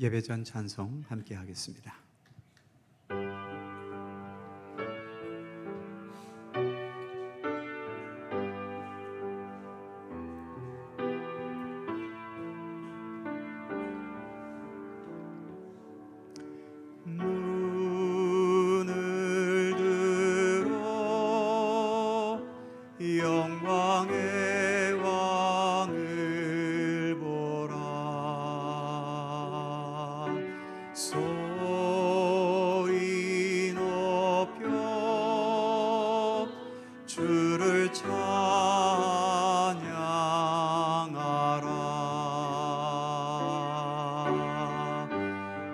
예배전 찬송 함께 하겠습니다. 눈을 들어 영광의 왕을 보라. 소리 높여 주를 찬양하라.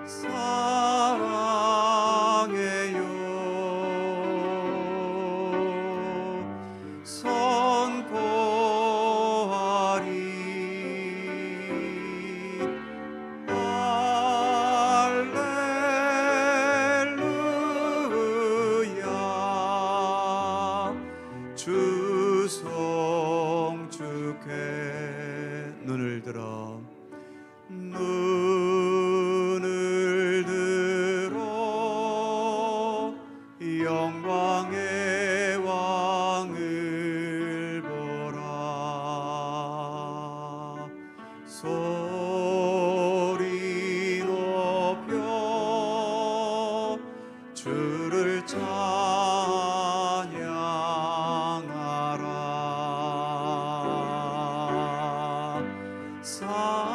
사랑해요 선포하리. 할렐루야. 주 성축해. 눈을 들어 눈을 들어 영광의 왕을 보라. 소리 높여 주를 찬양하라. 사랑해요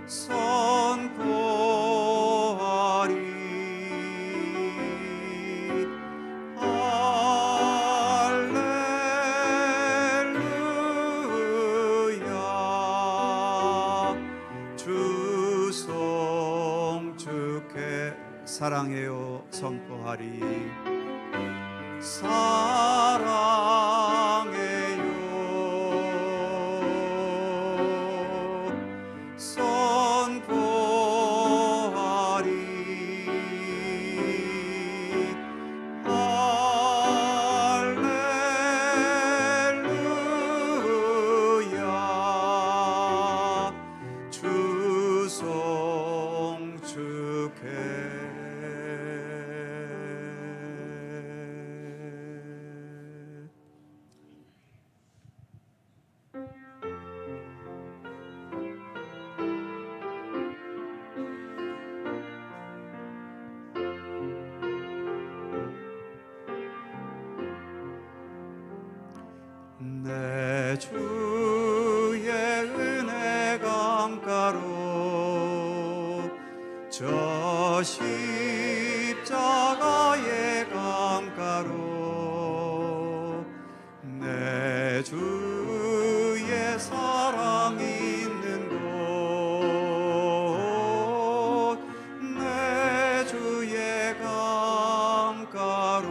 선포하리. 할렐루야. 주 성축해. 사랑해요 선포하리. 사랑해요 선포하리. 할렐루야. 주 성축해. 내 주의 은혜 강가로 저 십자가의 강가로 내 주의 사랑 있는 곳. 내 주의 강가로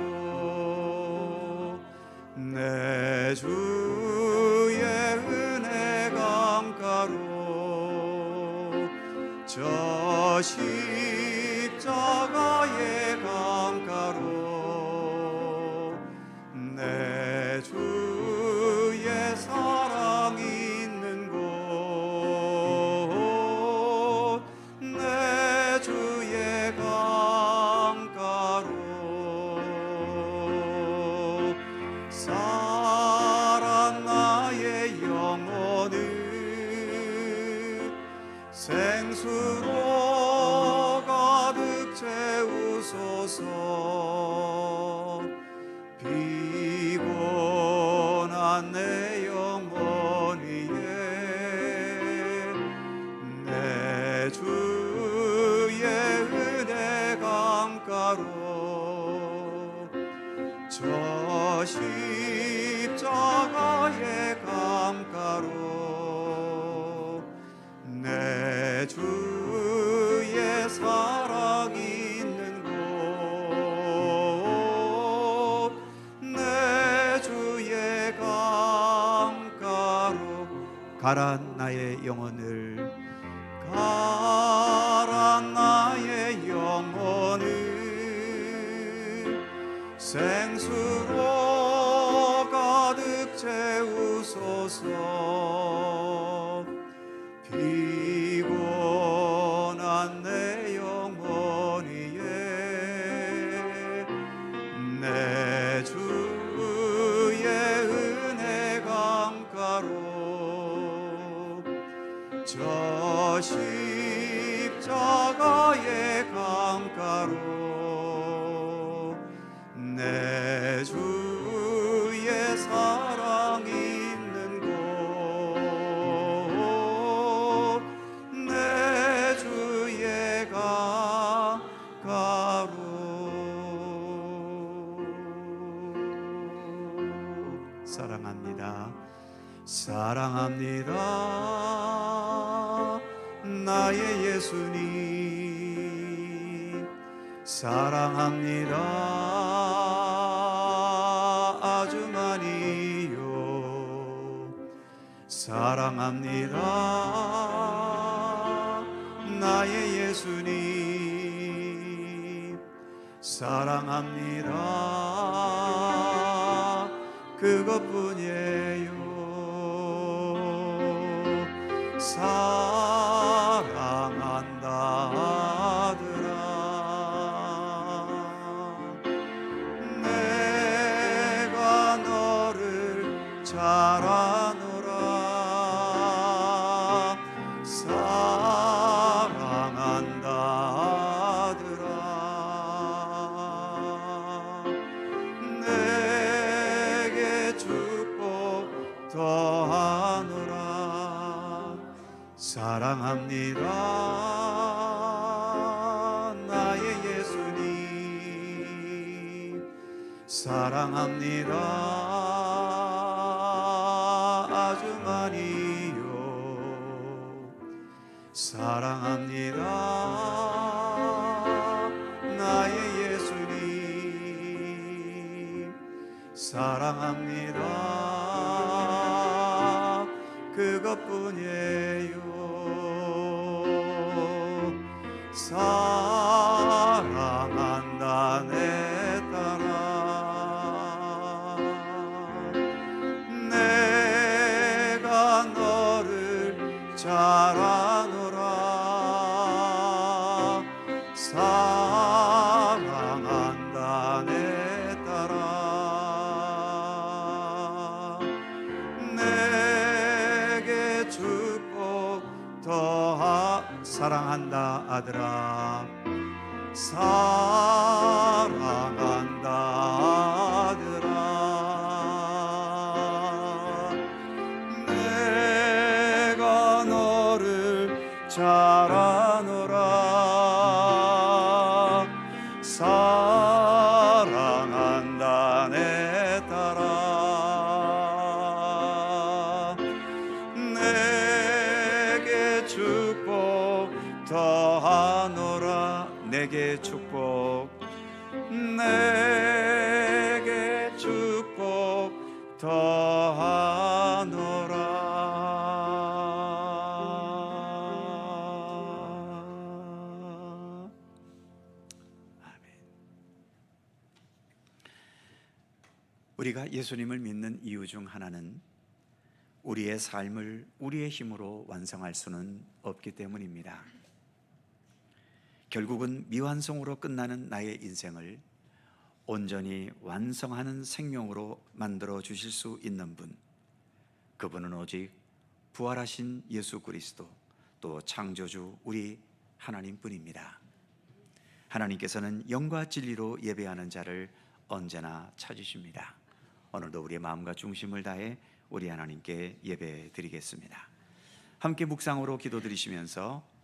내 주의 은혜 강가로 저 십자가의 강가로 내 주의 사랑 있는 곳. 내 주의 강가로 살아 나의 영혼을 생수로 가득 채우소서. 피곤한 내 영혼 위에 내 주의 은혜 강가로 저 십자가의 강가로 내 주의 사랑 있는 곳. 내 주의 강가로 가라 나의 영혼을. 가라 나의 영혼을 생수로 가득 채우 주소서. 피곤한 내 영혼 위에 내 주의 은혜 강가로 저 십자가의 강가로 내 주의 사랑 있는 곳 내 주의 강가로 사랑합니다. 사랑합니다. 나의 예수님 사랑합니다. 아주 많이요. 사랑합니다. 나의 예수님 사랑합니다. 그것뿐이에요. 사랑한다 아들아. 내가 너를 잘 아노라. 사랑한다 아들아. 내게 축복 더하노라. 사랑합니다. 나의 예수님 사랑합니다. 아주 많이요. 사랑합니다. 나의 예수님 사랑합니다. 그것뿐이에요. 사랑한다 내 딸아. 내가 너를 잘 아노라. 사랑한다 내 딸아. 내게 축복 사랑한다 아들아. 사랑한다 아들아. 내가 너를 잘 아노라. 사랑한다 내 딸아. 내게 축복 더하노라. 내게 축복 내게 축복 더하노라. 아멘. 우리가 예수님을 믿는 이유 중 하나는 우리의 삶을 우리의 힘으로 완성할 수는 없기 때문입니다. 결국은 미완성으로 끝나는 나의 인생을 온전히 완성하는 생명으로 만들어 주실 수 있는 분, 그분은 오직 부활하신 예수 그리스도, 또 창조주 우리 하나님뿐입니다. 하나님께서는 영과 진리로 예배하는 자를 언제나 찾으십니다. 오늘도 우리의 마음과 중심을 다해 우리 하나님께 예배 드리겠습니다. 함께 묵상으로 기도드리시면서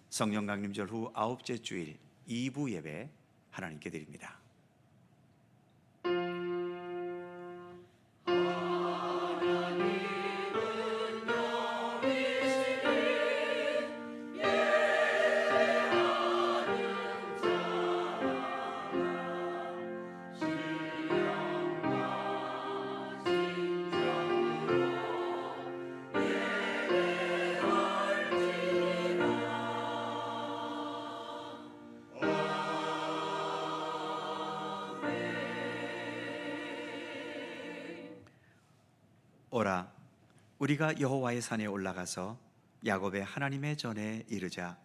성령 강림절 후 9째 주일 2부 예배 하나님께 드립니다. 오라 우리가 여호와의 산에 올라가서 야곱의 하나님의 전에 이르자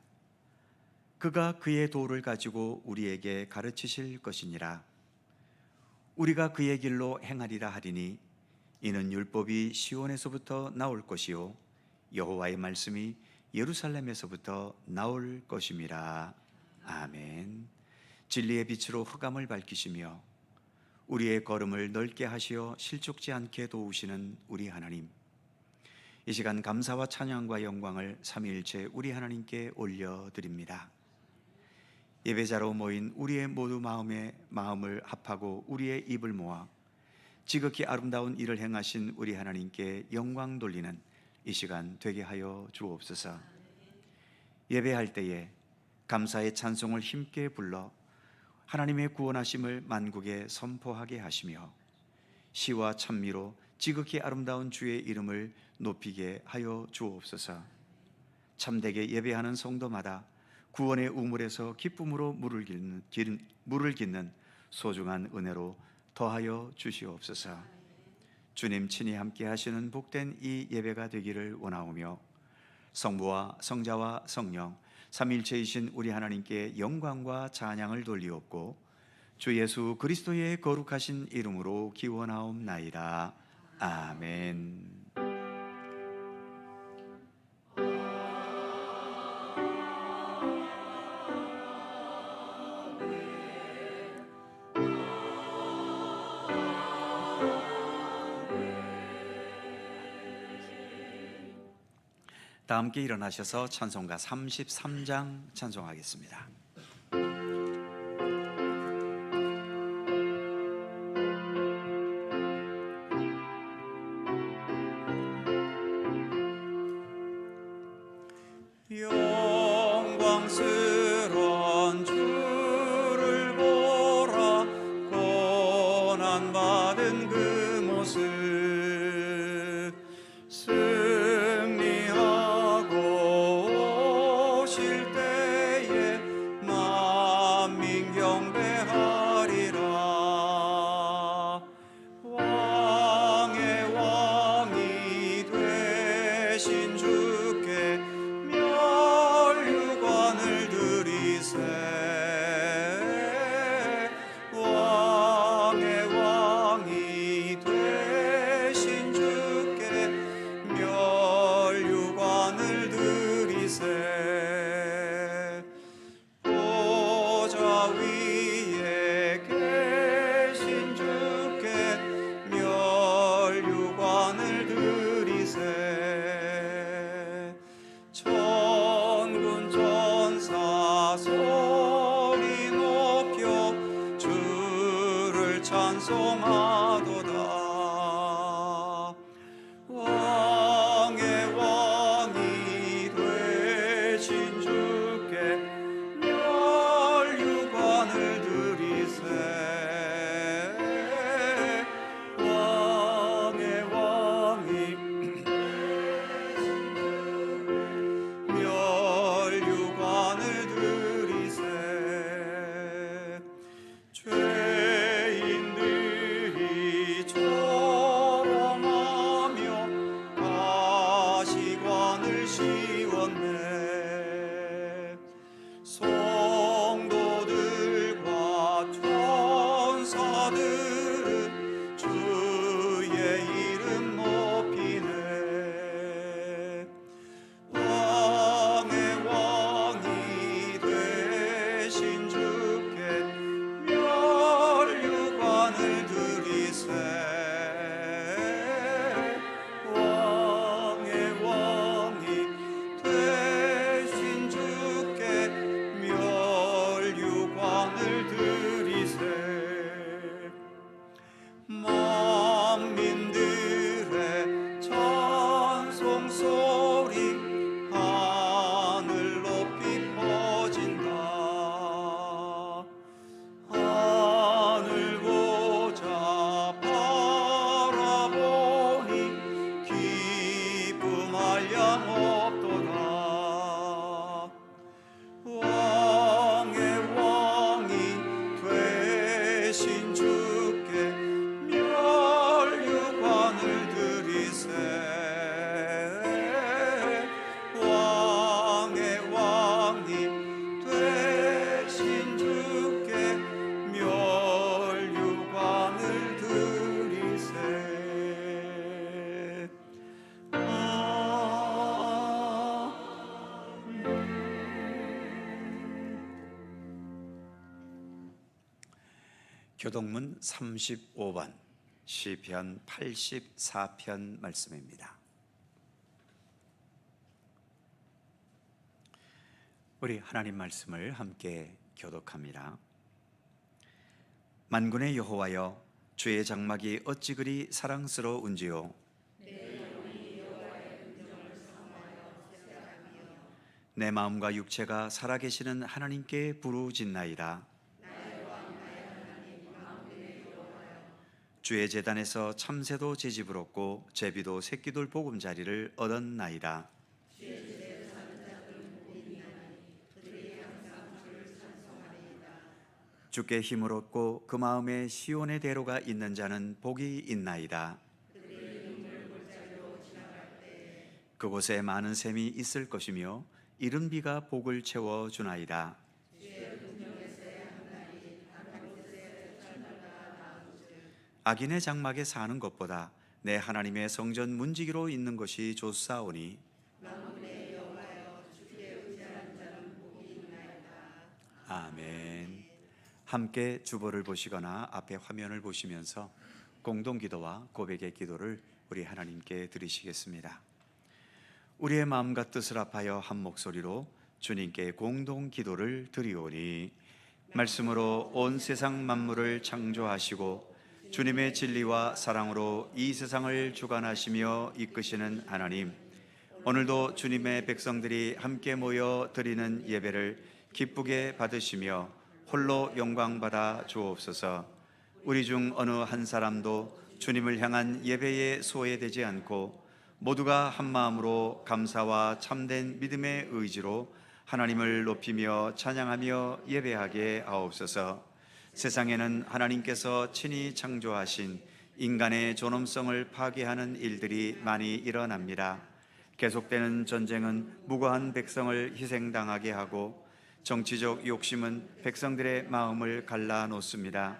그가 그의 도를 가지고 우리에게 가르치실 것이니라. 우리가 그의 길로 행하리라 하리니 이는 율법이 시온에서부터 나올 것이요 여호와의 말씀이 예루살렘에서부터 나올 것임이라. 아멘. 진리의 빛으로 흑암을 밝히시며 우리의 걸음을 넓게 하시어 실족지 않게 도우시는 우리 하나님, 이 시간 감사와 찬양과 영광을 삼위일체 우리 하나님께 올려드립니다. 예배자로 모인 우리의 모두 마음을 합하고 우리의 입을 모아 지극히 아름다운 일을 행하신 우리 하나님께 영광 돌리는 이 시간 되게 하여 주옵소서. 예배할 때에 감사의 찬송을 힘께 불러 하나님의 구원하심을 만국에 선포하게 하시며 시와 찬미로 지극히 아름다운 주의 이름을 높이게 하여 주옵소서. 참되게 예배하는 성도마다 구원의 우물에서 기쁨으로 물을 깃는 소중한 은혜로 더하여 주시옵소서. 주님 친히 함께 하시는 복된 이 예배가 되기를 원하오며 성부와 성자와 성령 삼일체이신 우리 하나님께 영광과 찬양을 돌리옵고 주 예수 그리스도의 거룩하신 이름으로 기원하옵나이다. 아멘. 다 함께 일어나셔서 찬송가 33장 찬송하겠습니다. 영광스러운 주를 보라 고난받은 그 모습 죄인들이 교동문 35번 시편 84편 말씀입니다. 우리 하나님 말씀을 함께 교독합니다. 만군의 여호와여, 주의 장막이 어찌 그리 사랑스러운지요. 내 마음과 육체가 살아계시는 하나님께 부르짖나이다. 주의 제단에서 참새도 제집을었고 제비도 새끼돌 보금자리를 얻었나이다. 주께 힘을 얻고 그 마음에 시온의 대로가 있는 자는 복이 있나이다. 그곳에 많은 샘이 있을 것이며 이른 비가 복을 채워주나이다. 악인의 장막에 사는 것보다 내 하나님의 성전 문지기로 있는 것이 좋사오니 아멘. 함께 주보를 보시거나 앞에 화면을 보시면서 공동기도와 고백의 기도를 우리 하나님께 드리시겠습니다. 우리의 마음과 뜻을 합하여 한 목소리로 주님께 공동기도를 드리오니, 말씀으로 온 세상 만물을 창조하시고 주님의 진리와 사랑으로 이 세상을 주관하시며 이끄시는 하나님, 오늘도 주님의 백성들이 함께 모여 드리는 예배를 기쁘게 받으시며 홀로 영광받아 주옵소서. 우리 중 어느 한 사람도 주님을 향한 예배에 소외되지 않고 모두가 한 마음으로 감사와 참된 믿음의 의지로 하나님을 높이며 찬양하며 예배하게 하옵소서. 세상에는 하나님께서 친히 창조하신 인간의 존엄성을 파괴하는 일들이 많이 일어납니다. 계속되는 전쟁은 무고한 백성을 희생당하게 하고 정치적 욕심은 백성들의 마음을 갈라놓습니다.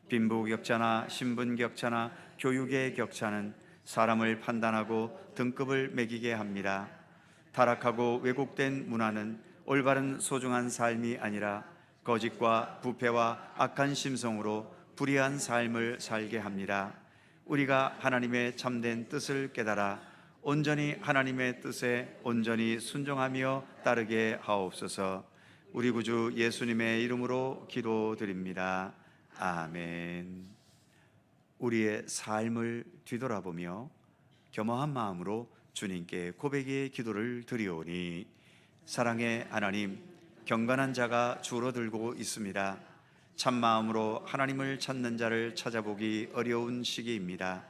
빈부격차나 신분격차나 교육의 격차는 사람을 판단하고 등급을 매기게 합니다. 타락하고 왜곡된 문화는 올바른 소중한 삶이 아니라 거짓과 부패와 악한 심성으로 불의한 삶을 살게 합니다. 우리가 하나님의 참된 뜻을 깨달아 온전히 하나님의 뜻에 온전히 순종하며 따르게 하옵소서. 우리 구주 예수님의 이름으로 기도드립니다. 아멘. 우리의 삶을 뒤돌아보며 겸허한 마음으로 주님께 고백의 기도를 드리오니, 사랑의 하나님, 경건한 자가 줄어들고 있습니다. 참마음으로 하나님을 찾는 자를 찾아보기 어려운 시기입니다.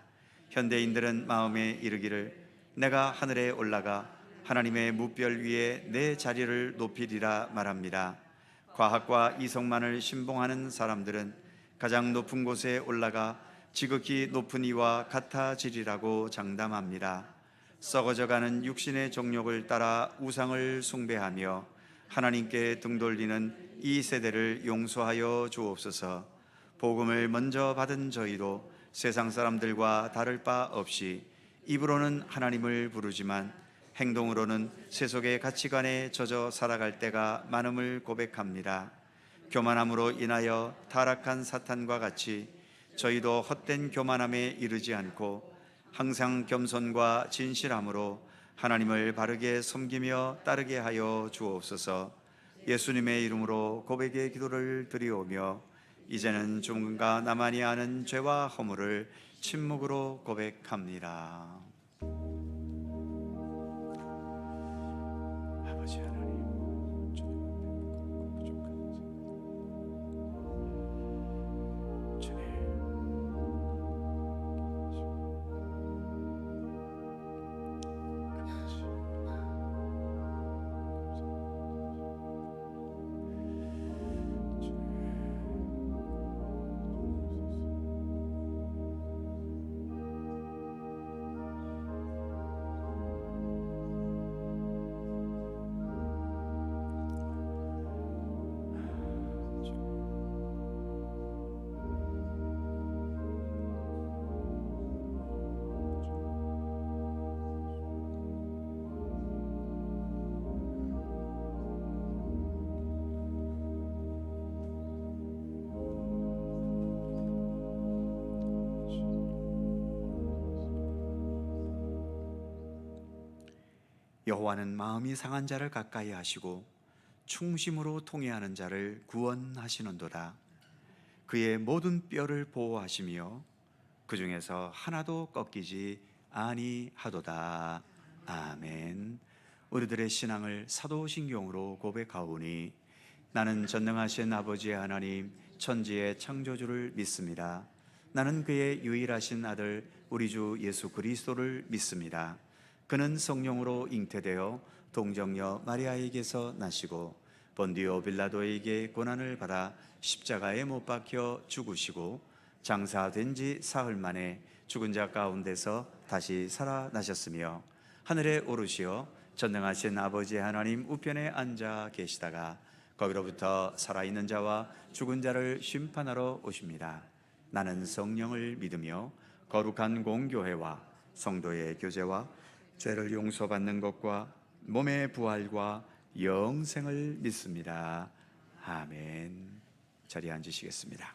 현대인들은 마음에 이르기를 내가 하늘에 올라가 하나님의 무별 위에 내 자리를 높이리라 말합니다. 과학과 이성만을 신봉하는 사람들은 가장 높은 곳에 올라가 지극히 높은 이와 같아지리라고 장담합니다. 썩어져가는 육신의 정욕을 따라 우상을 숭배하며 하나님께 등 돌리는 이 세대를 용서하여 주옵소서. 복음을 먼저 받은 저희도 세상 사람들과 다를 바 없이 입으로는 하나님을 부르지만 행동으로는 세속의 가치관에 젖어 살아갈 때가 많음을 고백합니다. 교만함으로 인하여 타락한 사탄과 같이 저희도 헛된 교만함에 이르지 않고 항상 겸손과 진실함으로 하나님을 바르게 섬기며 따르게 하여 주옵소서. 예수님의 이름으로 고백의 기도를 드리오며 이제는 누군가 나만이 아는 죄와 허물을 침묵으로 고백합니다. 아버지 하나님, 주님 앞에 부족한 주님, 여호와는 마음이 상한 자를 가까이 하시고 충심으로 통회하는 자를 구원하시는도다. 그의 모든 뼈를 보호하시며 그 중에서 하나도 꺾이지 아니하도다. 아멘. 우리들의 신앙을 사도신경으로 고백하오니 나는 전능하신 아버지 하나님 천지의 창조주를 믿습니다. 나는 그의 유일하신 아들 우리 주 예수 그리스도를 믿습니다. 그는 성령으로 잉태되어 동정녀 마리아에게서 나시고 본디오 빌라도에게 고난을 받아 십자가에 못 박혀 죽으시고 장사된 지 사흘 만에 죽은 자 가운데서 다시 살아나셨으며 하늘에 오르시어 전능하신 아버지 하나님 우편에 앉아 계시다가 거기로부터 살아있는 자와 죽은 자를 심판하러 오십니다. 나는 성령을 믿으며 거룩한 공교회와 성도의 교제와 죄를 용서받는 것과 몸의 부활과 영생을 믿습니다. 아멘. 자리에 앉으시겠습니다.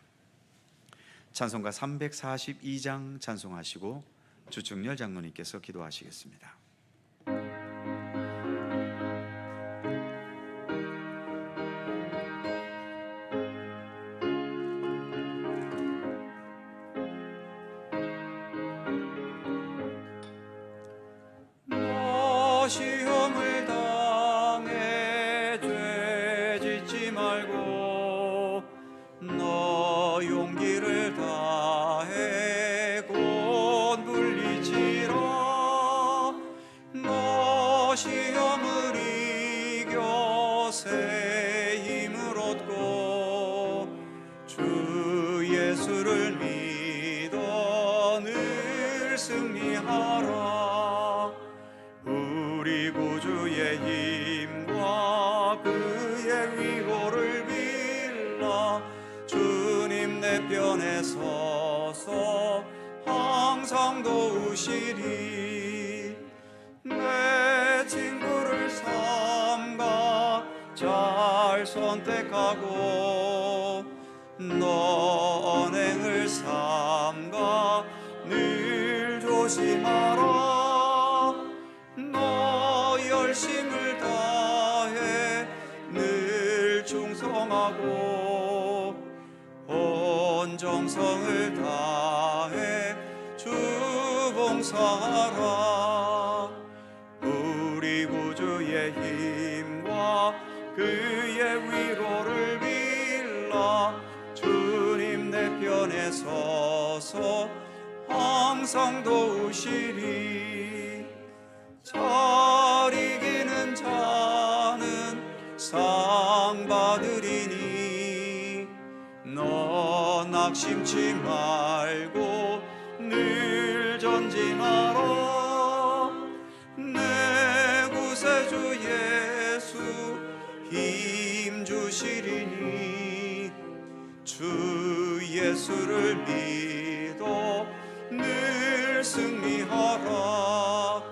찬송가 342장 찬송하시고 주충렬 장로님께서 기도하시겠습니다. 시험을 당해 죄 짓지 말고 너 용기를 다해 곧 물리치라. 너 시험을 이겨 새 힘을 얻고 주 예수를 믿어 늘 승리하라. 우리 구주의 힘과 그의 위로를 빌라. 주님 내 편에 서서 항상 도우시리. 내 친구를 삼가 잘 선택하고 너 언행을 삼가 늘 조심하라. 열심을 다해 늘 충성하고 온 정성을 다해 주 봉사하라. 우리 구주의 힘과 그의 위로를 빌라. 주님 내 편에 서서 항상 도우시리. 잘 이기는 자는 상 받으리니 너 낙심치 말고 늘 전진하라. 내 구세주 예수 힘 주시리니 주 예수를 믿어 늘 승리하라.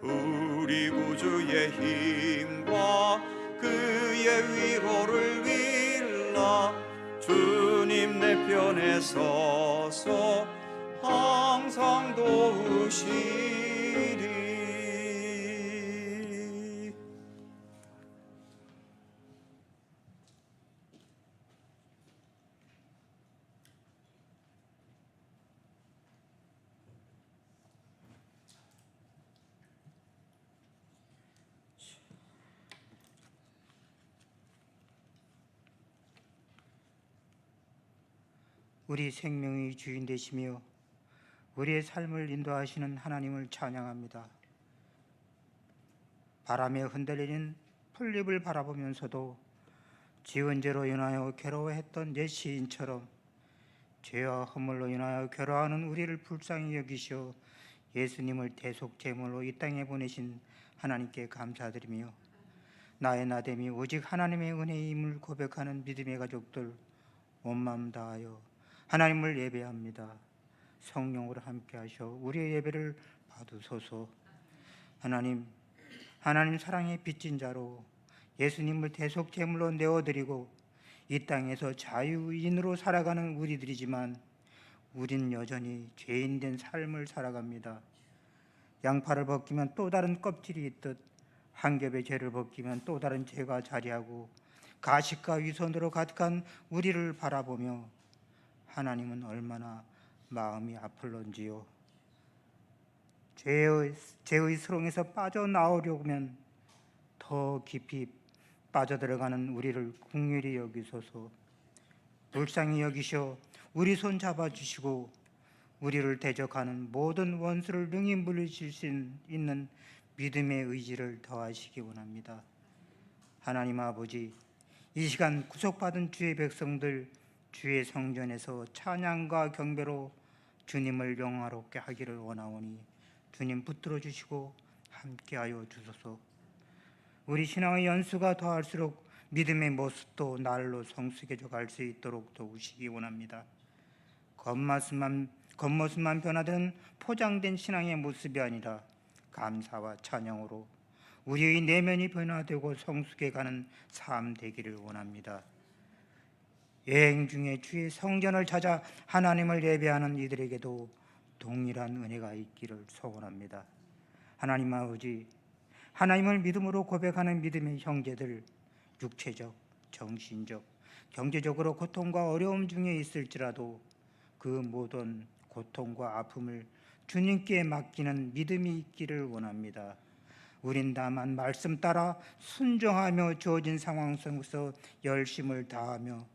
우리 구주의 힘과 그의 위로를 빌라. 주님 내 편에 서서 항상 도우시리. 우리 생명의 주인 되시며 우리의 삶을 인도하시는 하나님을 찬양합니다. 바람에 흔들리는 풀잎을 바라보면서도 지은 죄로 인하여 괴로워했던 옛 시인처럼 죄와 허물로 인하여 괴로워하는 우리를 불쌍히 여기시어 예수님을 대속 제물로 이 땅에 보내신 하나님께 감사드리며 나의 나됨이 오직 하나님의 은혜임을 고백하는 믿음의 가족들 온 마음 다하여 하나님을 예배합니다. 성령으로 함께하셔 우리의 예배를 받으소서. 하나님 사랑의 빚진 자로 예수님을 대속 제물로 내어드리고 이 땅에서 자유인으로 살아가는 우리들이지만 우린 여전히 죄인된 삶을 살아갑니다. 양파를 벗기면 또 다른 껍질이 있듯 한 겹의 죄를 벗기면 또 다른 죄가 자리하고 가식과 위선으로 가득한 우리를 바라보며 하나님은 얼마나 마음이 아플런지요. 죄의 수렁에서 빠져나오려면 더 깊이 빠져들어가는 우리를 긍휼히 여기소서. 불쌍히 여기셔 우리 손 잡아주시고 우리를 대적하는 모든 원수를 능히 물리칠 수 있는 믿음의 의지를 더하시기 원합니다. 하나님 아버지, 이 시간 구속받은 주의 백성들 주의 성전에서 찬양과 경배로 주님을 영화롭게 하기를 원하오니 주님 붙들어 주시고 함께하여 주소서. 우리 신앙의 연수가 더할수록 믿음의 모습도 날로 성숙해져 갈 수 있도록 도우시기 원합니다. 겉모습만 변화되는 포장된 신앙의 모습이 아니라 감사와 찬양으로 우리의 내면이 변화되고 성숙해가는 삶 되기를 원합니다. 여행 중에 주의 성전을 찾아 하나님을 예배하는 이들에게도 동일한 은혜가 있기를 소원합니다. 하나님 아버지, 하나님을 믿음으로 고백하는 믿음의 형제들, 육체적, 정신적, 경제적으로 고통과 어려움 중에 있을지라도 그 모든 고통과 아픔을 주님께 맡기는 믿음이 있기를 원합니다. 우린 다만 말씀 따라 순종하며 주어진 상황 속에서 열심을 다하며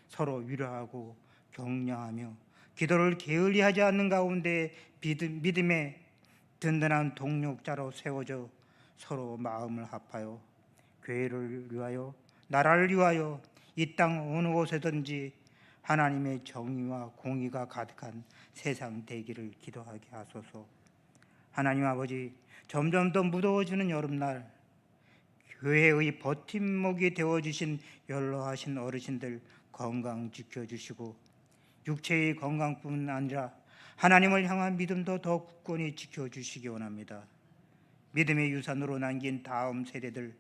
서로 위로하고 격려하며 기도를 게을리하지 않는 가운데 믿음의 든든한 동력자로 세워져 서로 마음을 합하여 교회를 위하여 나라를 위하여 이 땅 어느 곳에든지 하나님의 정의와 공의가 가득한 세상 되기를 기도하게 하소서. 하나님 아버지, 점점 더 무더워지는 여름날 교회의 버팀목이 되어주신 연로하신 어르신들 건강 지켜주시고 육체의 건강뿐 아니라 하나님을 향한 믿음도 더 굳건히 지켜주시기 원합니다. 믿음의 유산으로 남긴 다음 세대들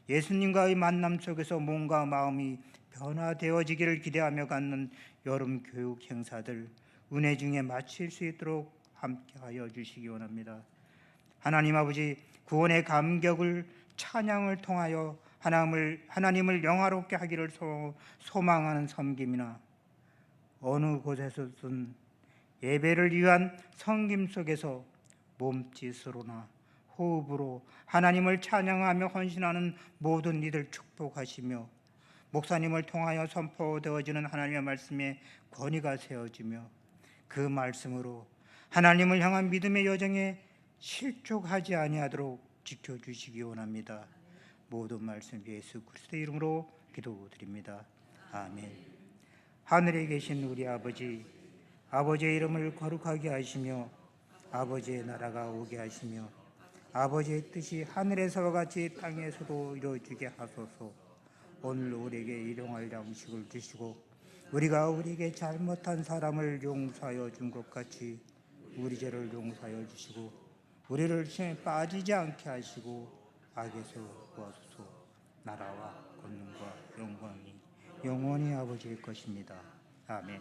예수님과의 만남 속에서 몸과 마음이 변화되어지기를 기대하며 갖는 여름 교육 행사들 은혜 중에 마칠 수 있도록 함께하여 주시기 원합니다. 하나님 아버지, 구원의 감격을 찬양을 통하여 하나님을 영화롭게 하기를 소망하는 섬김이나 어느 곳에서든 예배를 위한 섬김 속에서 몸짓으로나 호흡으로 하나님을 찬양하며 헌신하는 모든 이들 축복하시며 목사님을 통하여 선포되어지는 하나님의 말씀에 권위가 세워지며 그 말씀으로 하나님을 향한 믿음의 여정에 실족하지 아니하도록 지켜주시기 원합니다. 모든 말씀 예수 그리스도의 이름으로 기도드립니다. 아멘. 하늘에 계신 우리 아버지, 아버지의 이름을 거룩하게 하시며 아버지의 나라가 오게 하시며 아버지의 뜻이 하늘에서와 같이 땅에서도 이루어지게 하소서. 오늘 우리에게 일용할 양식을 주시고 우리가 우리에게 잘못한 사람을 용서하여 준 것 같이 우리 죄를 용서하여 주시고 우리를 시험에 빠지지 않게 하시고 악에서 구하소서. 나라와 권능과 영광이 영원히 아버지의 것입니다. 아멘.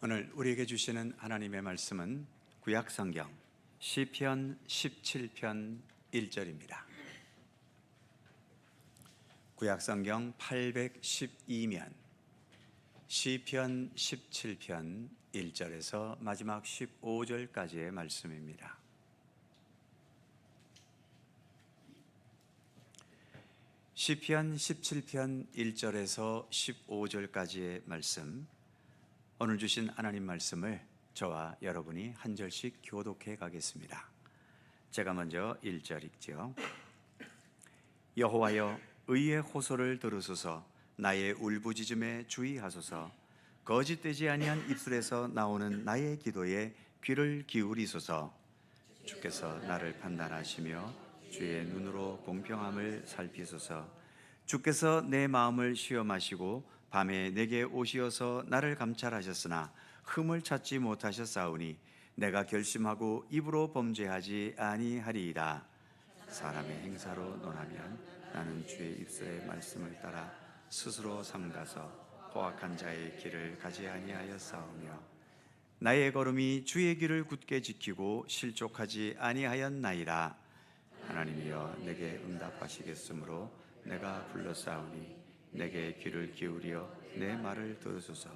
오늘 우리에게 주시는 하나님의 말씀은 구약성경 시편 17편 1절입니다. 구약성경 812면 시편 17편 1절에서 마지막 15절까지의 말씀입니다. 시편 17편 1절에서 15절까지의 말씀, 오늘 주신 하나님 말씀을 저와 여러분이 한 절씩 교독해 가겠습니다. 제가 먼저 1절 읽죠. 여호와여, 의의 호소를 들으소서. 나의 울부짖음에 주의하소서. 거짓되지 아니한 입술에서 나오는 나의 기도에 귀를 기울이소서. 주께서 나를 판단하시며 주의 눈으로 공평함을 살피소서. 주께서 내 마음을 시험하시고 밤에 내게 오시어서 나를 감찰하셨으나 흠을 찾지 못하셨사오니 내가 결심하고 입으로 범죄하지 아니하리이다. 사람의 행사로 논하면 나는 주의 입술의 말씀을 따라 스스로 삼가서 포악한 자의 길을 가지 아니하였사오며 나의 걸음이 주의 길을 굳게 지키고 실족하지 아니하였나이다. 하나님이여 내게 응답하시겠으므로 내가 불렀사오니 내게 귀를 기울여 내 말을 들으소서.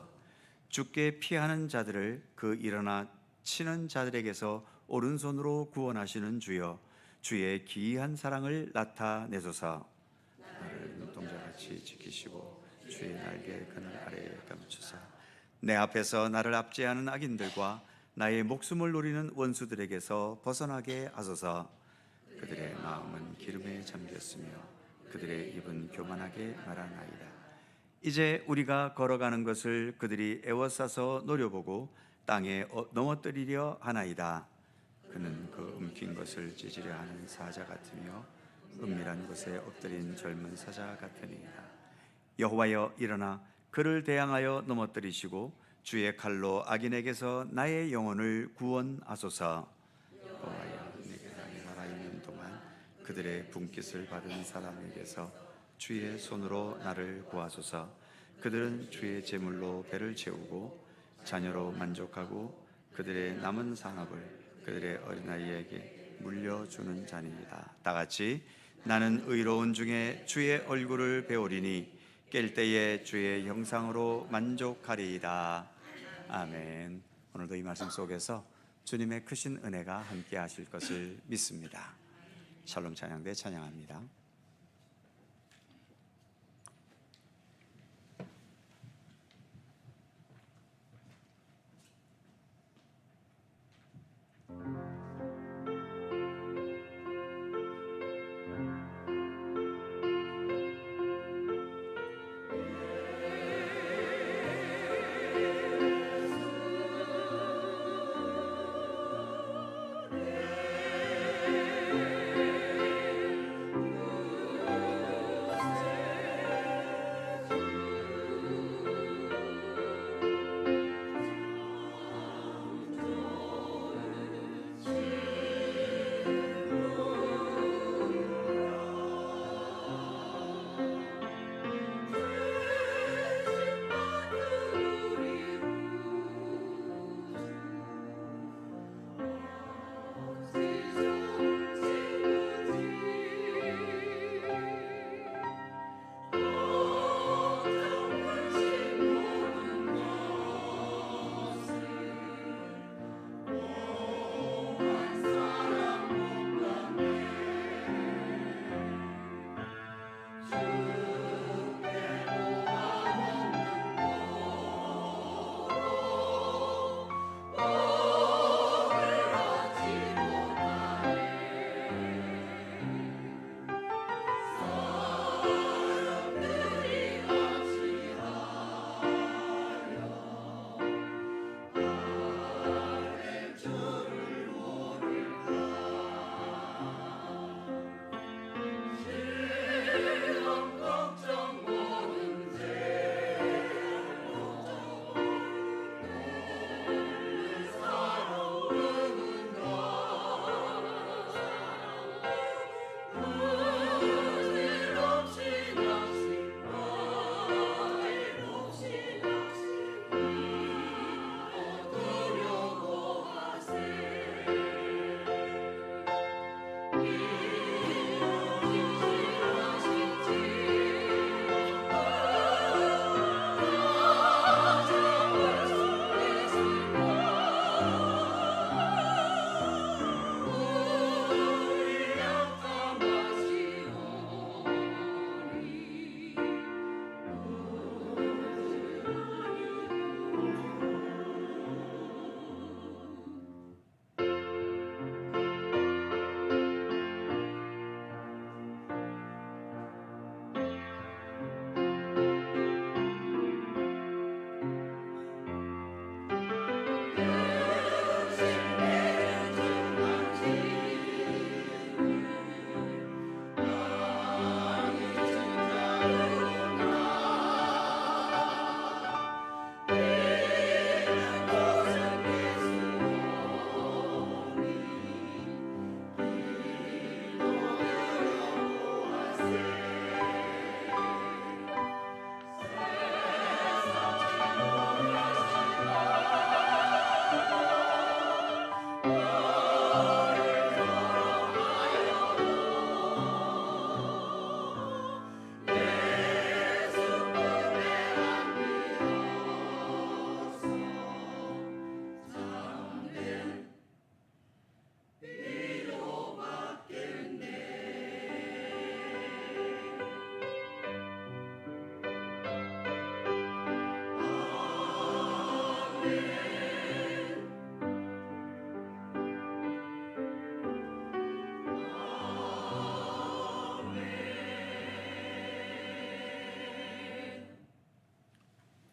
주께 피하는 자들을 그 일어나 치는 자들에게서 오른손으로 구원하시는 주여, 주의 기이한 사랑을 나타내소서. 나를 눈동자같이 지키시고 주의 날개 그늘 아래에 감추사 내 앞에서 나를 압제하는 악인들과 나의 목숨을 노리는 원수들에게서 벗어나게 하소서. 그들의 마음은 기름에 잠겼으며 그들의 입은 교만하게 말하나이다. 이제 우리가 걸어가는 것을 그들이 애워싸서 노려보고 땅에 넘어뜨리려 하나이다. 그는 그 움킨 것을 찢으려 하는 사자 같으며 은밀한 곳에 엎드린 젊은 사자 같으니이다. 여호와여 일어나 그를 대항하여 넘어뜨리시고 주의 칼로 악인에게서 나의 영혼을 구원하소서. 여호와여 내게 살아있는 동안 그들의 분깃을 받은 사람에게서 주의 손으로 나를 구하소서. 그들은 주의 제물로 배를 채우고 자녀로 만족하고 그들의 남은 상업을 그들의 어린아이에게 물려주는 자니이다. 다 같이 나는 의로운 중에 주의 얼굴을 배우리니 깰 때에 주의 형상으로 만족하리이다. 아멘. 오늘도 이 말씀 속에서 주님의 크신 은혜가 함께 하실 것을 믿습니다. 샬롬 찬양대 찬양합니다.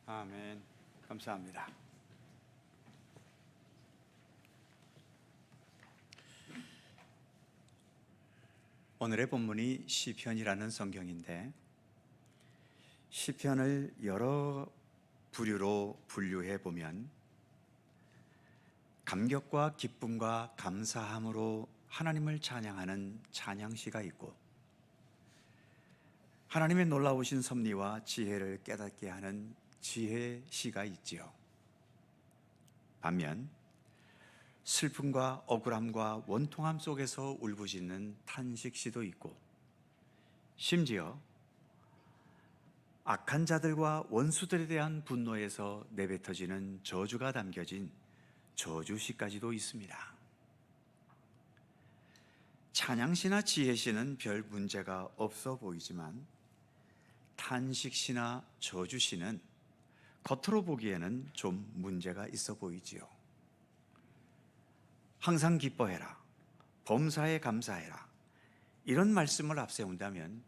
아멘. 감사합니다. 오늘의 본문이 시편이라는 성경인데, 시편을 여러 부류로 분류해 보면 감격과 기쁨과 감사함으로 하나님을 찬양하는 찬양시가 있고, 하나님의 놀라우신 섭리와 지혜를 깨닫게 하는 지혜시가 있지요. 반면 슬픔과 억울함과 원통함 속에서 울부짖는 탄식시도 있고, 심지어 악한 자들과 원수들에 대한 분노에서 내뱉어지는 저주가 담겨진 저주시까지도 있습니다. 찬양시나 지혜시는 별 문제가 없어 보이지만, 탄식시나 저주시는 겉으로 보기에는 좀 문제가 있어 보이지요. 항상 기뻐해라, 범사에 감사해라, 이런 말씀을 앞세운다면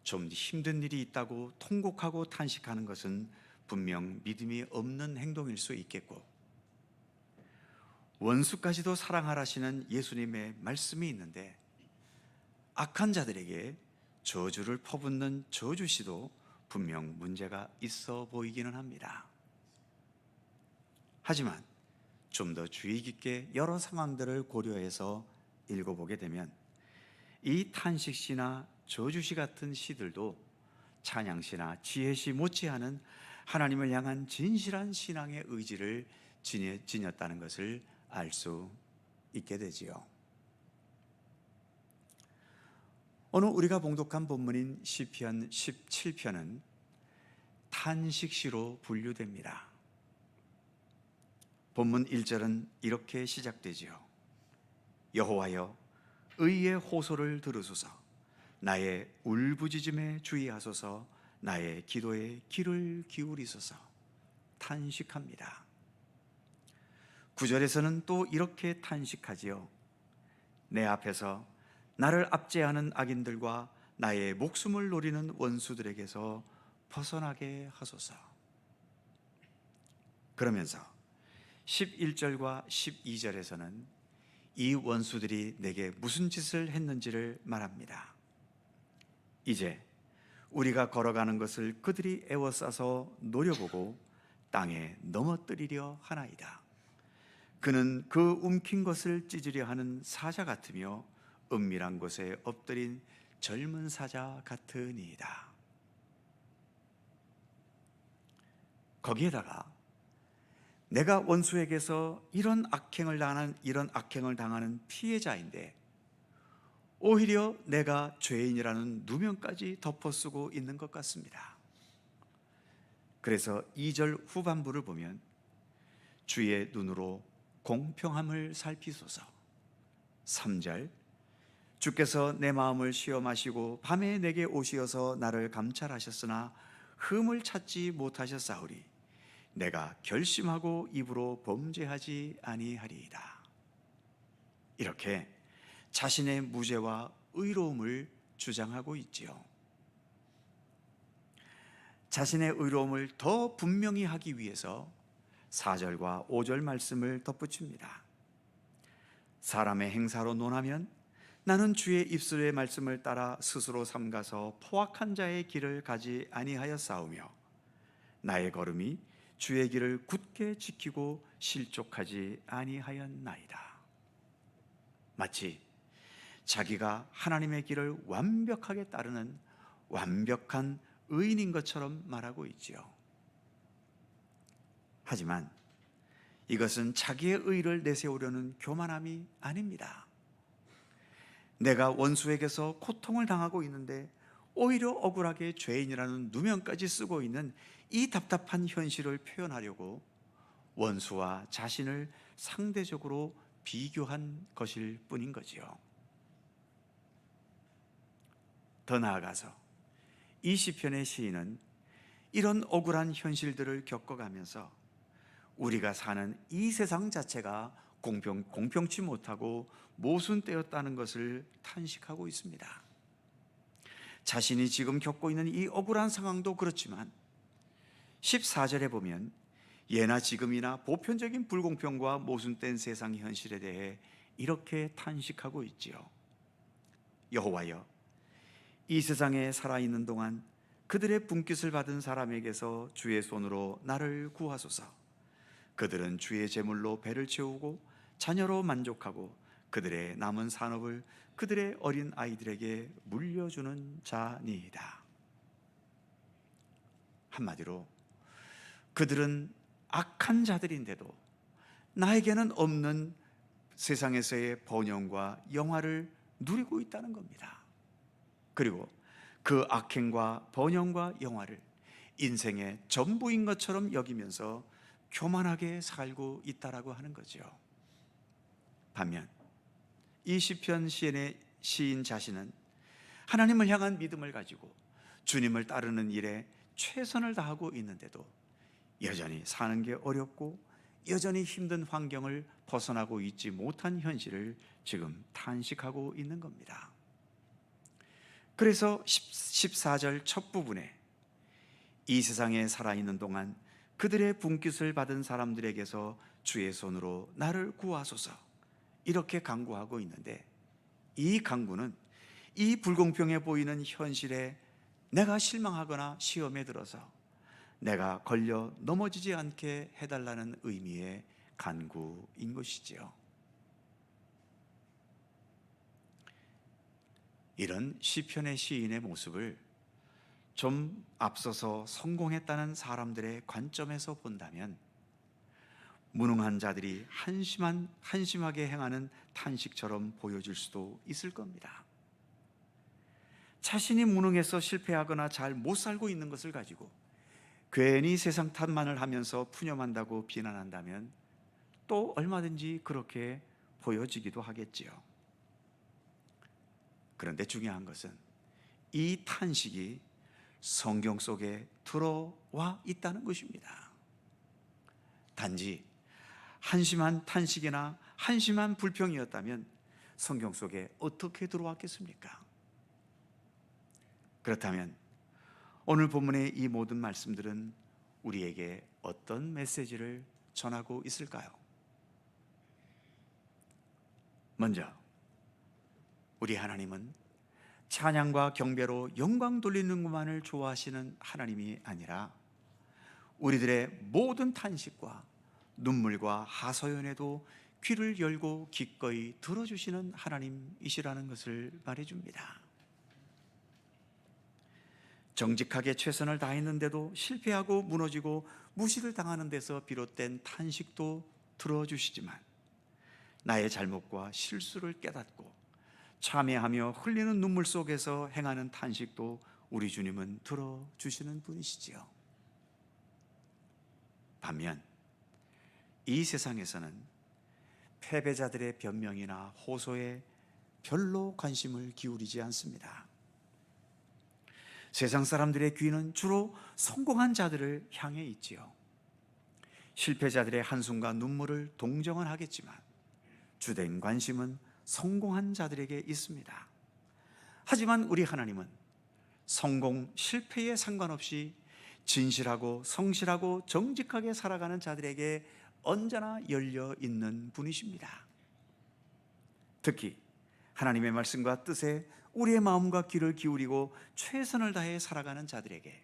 좀 힘든 일이 있다고 통곡하고 탄식하는 것은 분명 믿음이 없는 행동일 수 있겠고, 원수까지도 사랑하라시는 예수님의 말씀이 있는데 악한 자들에게 저주를 퍼붓는 저주시도 분명 문제가 있어 보이기는 합니다. 하지만 좀 더 주의 깊게 여러 상황들을 고려해서 읽어보게 되면 이 탄식시나 저주시 같은 시들도 찬양시나 지혜시 못지않은 하나님을 향한 진실한 신앙의 의지를 지녔다는 것을 알 수 있게 되지요. 오늘 우리가 봉독한 본문인 시편 17편은 탄식시로 분류됩니다. 본문 1절은 이렇게 시작되지요. 여호와여, 의의 호소를 들으소서, 나의 울부짖음에 주의하소서, 나의 기도에 귀를 기울이소서. 탄식합니다. 9절에서는 또 이렇게 탄식하지요. 내 앞에서 나를 압제하는 악인들과 나의 목숨을 노리는 원수들에게서 벗어나게 하소서. 그러면서 11절과 12절에서는 이 원수들이 내게 무슨 짓을 했는지를 말합니다. 이제 우리가 걸어가는 것을 그들이 애워싸서 노려보고 땅에 넘어뜨리려 하나이다. 그는 그 움킨 것을 찢으려 하는 사자 같으며 은밀한 곳에 엎드린 젊은 사자 같으니이다. 거기에다가 내가 원수에게서 이런 악행을 당하는 피해자인데 오히려 내가 죄인이라는 누명까지 덮어쓰고 있는 것 같습니다. 그래서 2절 후반부를 보면 주의 눈으로 공평함을 살피소서. 3절 주께서 내 마음을 시험하시고 밤에 내게 오시어서 나를 감찰하셨으나 흠을 찾지 못하셨사오리. 내가 결심하고 입으로 범죄하지 아니하리이다. 이렇게 자신의 무죄와 의로움을 주장하고 있지요. 자신의 의로움을 더 분명히 하기 위해서 4절과 5절 말씀을 덧붙입니다. 사람의 행사로 논하면 나는 주의 입술의 말씀을 따라 스스로 삼가서 포악한 자의 길을 가지 아니하였사오며 나의 걸음이 주의 길을 굳게 지키고 실족하지 아니하였나이다. 마치 자기가 하나님의 길을 완벽하게 따르는 완벽한 의인인 것처럼 말하고 있지요. 하지만 이것은 자기의 의를 내세우려는 교만함이 아닙니다. 내가 원수에게서 고통을 당하고 있는데 오히려 억울하게 죄인이라는 누명까지 쓰고 있는 이 답답한 현실을 표현하려고 원수와 자신을 상대적으로 비교한 것일 뿐인 거지요. 더 나아가서 이 시편의 시인은 이런 억울한 현실들을 겪어가면서 우리가 사는 이 세상 자체가 공평치 못하고 모순되었다는 것을 탄식하고 있습니다. 자신이 지금 겪고 있는 이 억울한 상황도 그렇지만 14절에 보면 예나 지금이나 보편적인 불공평과 모순된 세상 현실에 대해 이렇게 탄식하고 있지요. 여호와여, 이 세상에 살아있는 동안 그들의 분깃을 받은 사람에게서 주의 손으로 나를 구하소서. 그들은 주의 제물로 배를 채우고 자녀로 만족하고 그들의 남은 산업을 그들의 어린 아이들에게 물려주는 자니이다. 한마디로 그들은 악한 자들인데도 나에게는 없는 세상에서의 번영과 영화를 누리고 있다는 겁니다. 그리고 그 악행과 번영과 영화를 인생의 전부인 것처럼 여기면서 교만하게 살고 있다라고 하는 거죠. 반면 이 시편 시인 자신은 하나님을 향한 믿음을 가지고 주님을 따르는 일에 최선을 다하고 있는데도 여전히 사는 게 어렵고 여전히 힘든 환경을 벗어나고 있지 못한 현실을 지금 탄식하고 있는 겁니다. 그래서 14절 첫 부분에 이 세상에 살아있는 동안 그들의 분깃을 받은 사람들에게서 주의 손으로 나를 구하소서, 이렇게 간구하고 있는데, 이 간구는 이 불공평해 보이는 현실에 내가 실망하거나 시험에 들어서 내가 걸려 넘어지지 않게 해달라는 의미의 간구인 것이지요. 이런 시편의 시인의 모습을 좀 앞서서 성공했다는 사람들의 관점에서 본다면 무능한 자들이 한심하게 행하는 탄식처럼 보여질 수도 있을 겁니다. 자신이 무능해서 실패하거나 잘 못 살고 있는 것을 가지고 괜히 세상 탓만을 하면서 푸념한다고 비난한다면 또 얼마든지 그렇게 보여지기도 하겠지요. 그런데 중요한 것은 이 탄식이 성경 속에 들어와 있다는 것입니다. 단지 한심한 탄식이나 한심한 불평이었다면 성경 속에 어떻게 들어왔겠습니까? 그렇다면 오늘 본문의 이 모든 말씀들은 우리에게 어떤 메시지를 전하고 있을까요? 먼저 우리 하나님은 찬양과 경배로 영광 돌리는 것만을 좋아하시는 하나님이 아니라 우리들의 모든 탄식과 눈물과 하소연에도 귀를 열고 기꺼이 들어주시는 하나님이시라는 것을 말해줍니다. 정직하게 최선을 다했는데도 실패하고 무너지고 무시를 당하는 데서 비롯된 탄식도 들어주시지만 나의 잘못과 실수를 깨닫고 참회하며 흘리는 눈물 속에서 행하는 탄식도 우리 주님은 들어주시는 분이시지요. 반면 이 세상에서는 패배자들의 변명이나 호소에 별로 관심을 기울이지 않습니다. 세상 사람들의 귀는 주로 성공한 자들을 향해 있지요. 실패자들의 한숨과 눈물을 동정은 하겠지만 주된 관심은 성공한 자들에게 있습니다. 하지만 우리 하나님은 성공, 실패에 상관없이 진실하고 성실하고 정직하게 살아가는 자들에게 언제나 열려 있는 분이십니다. 특히 하나님의 말씀과 뜻에 우리의 마음과 귀를 기울이고 최선을 다해 살아가는 자들에게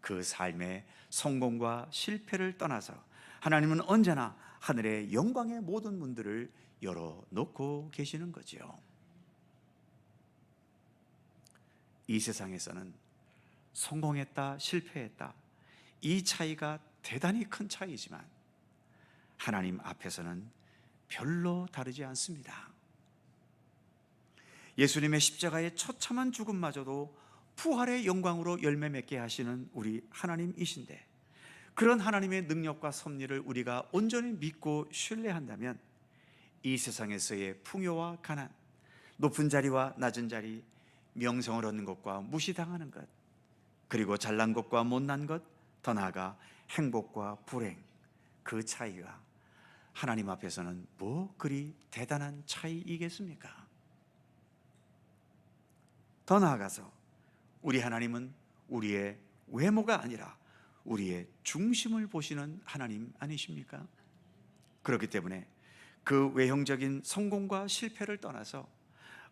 그 삶의 성공과 실패를 떠나서 하나님은 언제나 하늘의 영광의 모든 문들을 열어놓고 계시는 거지요. 이 세상에서는 성공했다, 실패했다, 이 차이가 대단히 큰 차이지만 하나님 앞에서는 별로 다르지 않습니다. 예수님의 십자가의 처참한 죽음마저도 부활의 영광으로 열매 맺게 하시는 우리 하나님이신데, 그런 하나님의 능력과 섭리를 우리가 온전히 믿고 신뢰한다면 이 세상에서의 풍요와 가난, 높은 자리와 낮은 자리, 명성을 얻는 것과 무시당하는 것, 그리고 잘난 것과 못난 것, 더 나아가 행복과 불행, 그 차이가 하나님 앞에서는 뭐 그리 대단한 차이이겠습니까? 더 나아가서 우리 하나님은 우리의 외모가 아니라 우리의 중심을 보시는 하나님 아니십니까? 그렇기 때문에 그 외형적인 성공과 실패를 떠나서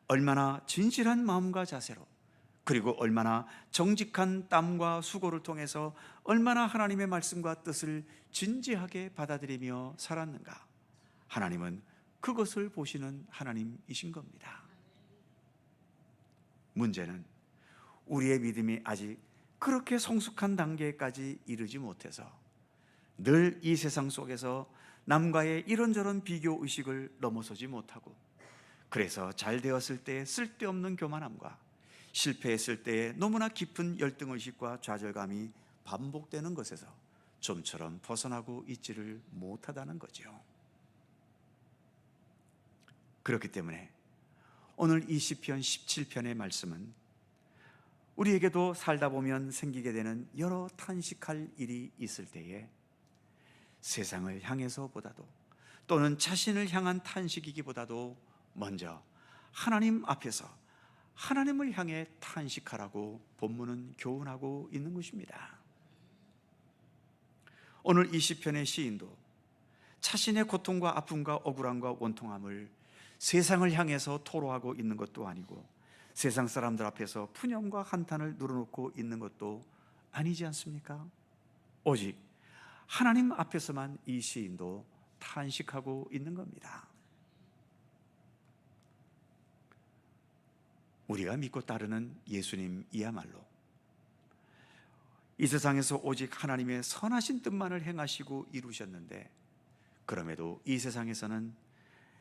얼마나 진실한 마음과 자세로, 그리고 얼마나 정직한 땀과 수고를 통해서 얼마나 하나님의 말씀과 뜻을 진지하게 받아들이며 살았는가, 하나님은 그것을 보시는 하나님이신 겁니다. 문제는 우리의 믿음이 아직 그렇게 성숙한 단계까지 이르지 못해서 늘 이 세상 속에서 남과의 이런저런 비교 의식을 넘어서지 못하고, 그래서 잘 되었을 때 쓸데없는 교만함과 실패했을 때의 너무나 깊은 열등의식과 좌절감이 반복되는 것에서 좀처럼 벗어나고 있지를 못하다는 거죠. 그렇기 때문에 오늘 이 시편 17편의 말씀은 우리에게도 살다 보면 생기게 되는 여러 탄식할 일이 있을 때에 세상을 향해서보다도, 또는 자신을 향한 탄식이기보다도 먼저 하나님 앞에서 하나님을 향해 탄식하라고 본문은 교훈하고 있는 것입니다. 오늘 이 시편의 시인도 자신의 고통과 아픔과 억울함과 원통함을 세상을 향해서 토로하고 있는 것도 아니고, 세상 사람들 앞에서 푸념과 한탄을 늘어놓고 있는 것도 아니지 않습니까? 오직 하나님 앞에서만 이 시인도 탄식하고 있는 겁니다. 우리가 믿고 따르는 예수님이야말로 이 세상에서 오직 하나님의 선하신 뜻만을 행하시고 이루셨는데, 그럼에도 이 세상에서는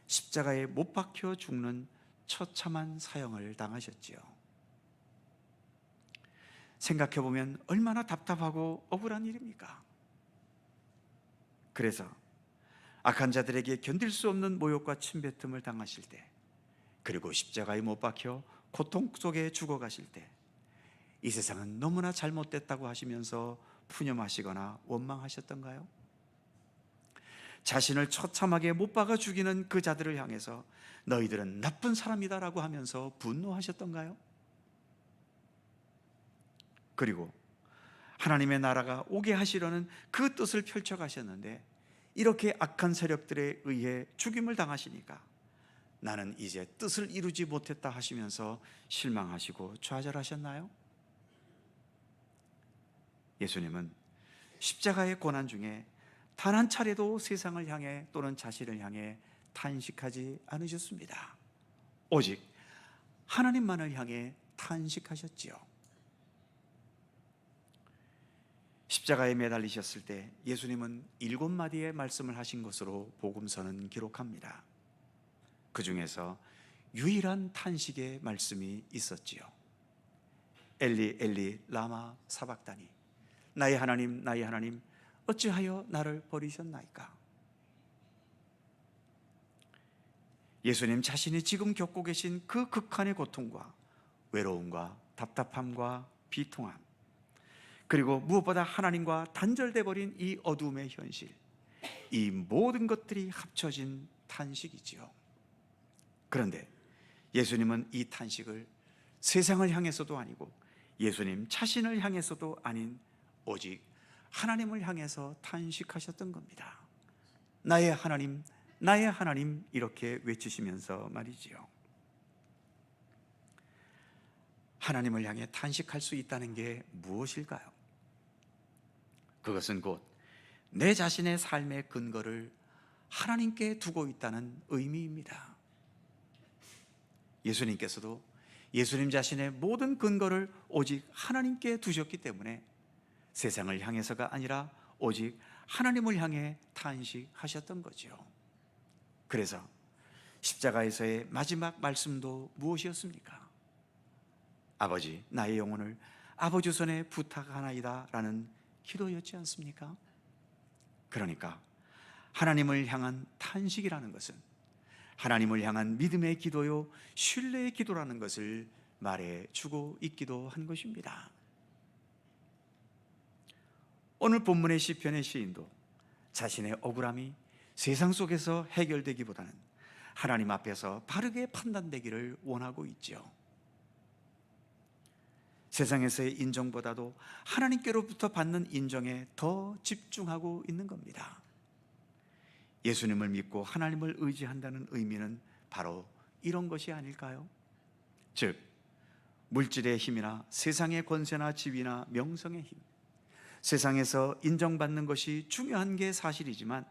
십자가에 못 박혀 죽는 처참한 사형을 당하셨지요. 생각해보면 얼마나 답답하고 억울한 일입니까? 그래서 악한 자들에게 견딜 수 없는 모욕과 침뱉음을 당하실 때, 그리고 십자가에 못 박혀 고통 속에 죽어가실 때, 이 세상은 너무나 잘못됐다고 하시면서 푸념하시거나 원망하셨던가요? 자신을 처참하게 못 박아 죽이는 그 자들을 향해서 너희들은 나쁜 사람이다라고 하면서 분노하셨던가요? 그리고 하나님의 나라가 오게 하시려는 그 뜻을 펼쳐가셨는데, 이렇게 악한 세력들에 의해 죽임을 당하시니까 나는 이제 뜻을 이루지 못했다 하시면서 실망하시고 좌절하셨나요? 예수님은 십자가의 고난 중에 단 한 차례도 세상을 향해 또는 자신을 향해 탄식하지 않으셨습니다. 오직 하나님만을 향해 탄식하셨지요. 십자가에 매달리셨을 때 예수님은 7마디의 말씀을 하신 것으로 복음서는 기록합니다. 그 중에서 유일한 탄식의 말씀이 있었지요. 엘리 엘리 라마 사박다니, 나의 하나님 나의 하나님 어찌하여 나를 버리셨나이까. 예수님 자신이 지금 겪고 계신 그 극한의 고통과 외로움과 답답함과 비통함, 그리고 무엇보다 하나님과 단절돼 버린 이 어둠의 현실, 이 모든 것들이 합쳐진 탄식이지요. 그런데 예수님은 이 탄식을 세상을 향해서도 아니고 예수님 자신을 향해서도 아닌 오직 하나님을 향해서 탄식하셨던 겁니다. 나의 하나님 나의 하나님, 이렇게 외치시면서 말이지요. 하나님을 향해 탄식할 수 있다는 게 무엇일까요? 그것은 곧 내 자신의 삶의 근거를 하나님께 두고 있다는 의미입니다. 예수님께서도 예수님 자신의 모든 근거를 오직 하나님께 두셨기 때문에 세상을 향해서가 아니라 오직 하나님을 향해 탄식하셨던 거죠. 그래서 십자가에서의 마지막 말씀도 무엇이었습니까? 아버지, 나의 영혼을 아버지 손에 부탁하나이다 라는 기도였지 않습니까? 그러니까 하나님을 향한 탄식이라는 것은 하나님을 향한 믿음의 기도요, 신뢰의 기도라는 것을 말해주고 있기도 한 것입니다. 오늘 본문의 시편의 시인도 자신의 억울함이 세상 속에서 해결되기보다는 하나님 앞에서 바르게 판단되기를 원하고 있죠. 세상에서의 인정보다도 하나님께로부터 받는 인정에 더 집중하고 있는 겁니다. 예수님을 믿고 하나님을 의지한다는 의미는 바로 이런 것이 아닐까요? 즉, 물질의 힘이나 세상의 권세나 지위나 명성의 힘, 세상에서 인정받는 것이 중요한 게 사실이지만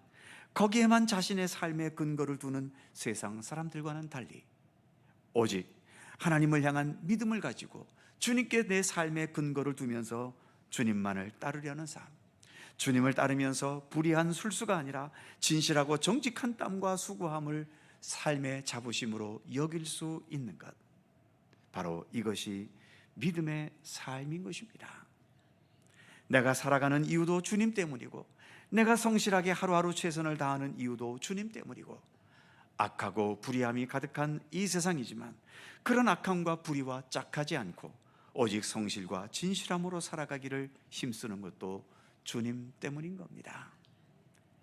거기에만 자신의 삶의 근거를 두는 세상 사람들과는 달리 오직 하나님을 향한 믿음을 가지고 주님께 내 삶의 근거를 두면서 주님만을 따르려는 삶, 주님을 따르면서 불의한 술수가 아니라 진실하고 정직한 땀과 수고함을 삶의 자부심으로 여길 수 있는 것, 바로 이것이 믿음의 삶인 것입니다. 내가 살아가는 이유도 주님 때문이고, 내가 성실하게 하루하루 최선을 다하는 이유도 주님 때문이고, 악하고 불의함이 가득한 이 세상이지만 그런 악함과 불의와 짝하지 않고 오직 성실과 진실함으로 살아가기를 힘쓰는 것도 주님 때문인 겁니다.